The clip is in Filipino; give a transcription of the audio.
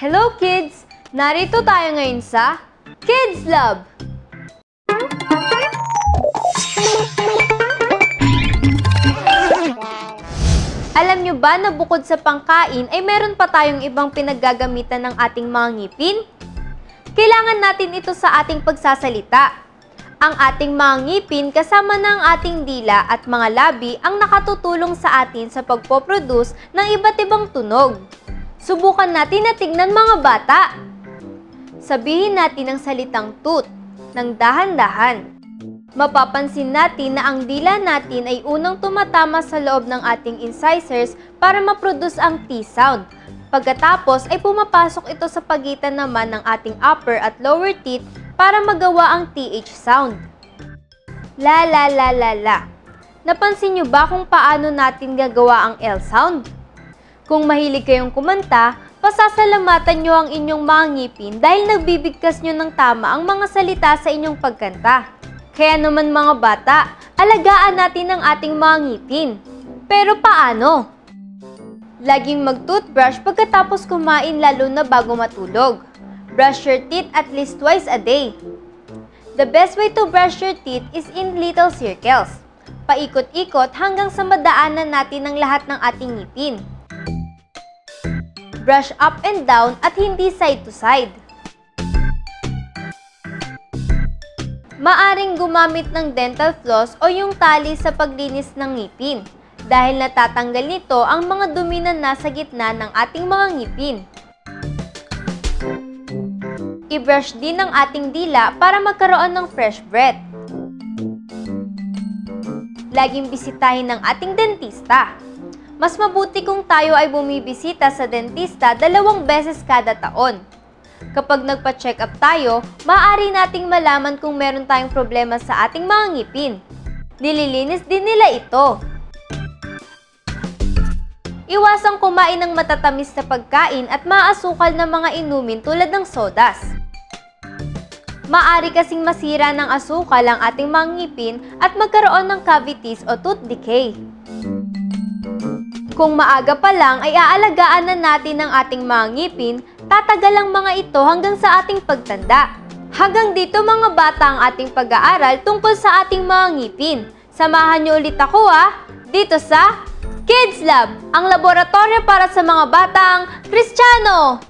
Hello kids! Narito tayo ngayon sa Kids Lab! Alam nyo ba na bukod sa pangkain ay meron pa tayong ibang pinaggagamitan ng ating mga ngipin? Kailangan natin ito sa ating pagsasalita. Ang ating mga ngipin kasama ng ating dila at mga labi ang nakatutulong sa atin sa pagpoproduce ng iba't ibang tunog. Subukan natin na tignan mga bata. Sabihin natin ang salitang toot ng dahan-dahan. Mapapansin natin na ang dila natin ay unang tumatama sa loob ng ating incisors para ma-produce ang T sound. Pagkatapos ay pumapasok ito sa pagitan naman ng ating upper at lower teeth para magawa ang TH sound. La la la la la. Napansin nyo ba kung paano natin gagawa ang L sound? Kung mahilig kayong kumanta, pasasalamatan nyo ang inyong mga ngipin dahil nagbibigkas nyo ng tama ang mga salita sa inyong pagkanta. Kaya naman mga bata, alagaan natin ang ating mga ngipin. Pero paano? Laging mag-toothbrush pagkatapos kumain lalo na bago matulog. Brush your teeth at least twice a day. The best way to brush your teeth is in little circles. Paikot-ikot hanggang sa madaanan natin ang lahat ng ating ngipin. Brush up and down at hindi side to side. Maaring gumamit ng dental floss o yung tali sa paglinis ng ngipin dahil natatanggal nito ang mga dumi na nasa gitna ng ating mga ngipin. I-brush din ang ating dila para magkaroon ng fresh breath. Laging bisitahin ng ating dentista. Mas mabuti kung tayo ay bumibisita sa dentista 2 beses kada taon. Kapag nagpa-check up tayo, maaari nating malaman kung meron tayong problema sa ating mga ngipin. Nililinis din nila ito. Iwasang kumain ng matatamis na pagkain at maasukal na mga inumin tulad ng sodas. Maaari kasing masira ng asukal ang ating mga ngipin at magkaroon ng cavities o tooth decay. Kung maaga pa lang ay aalagaan na natin ang ating mga ngipin, tatagal ang mga ito hanggang sa ating pagtanda. Hanggang dito mga bata ang ating pag-aaral tungkol sa ating mga ngipin. Samahan niyo ulit ako dito sa Kids Lab, ang laboratorio para sa mga batang Kristiyano!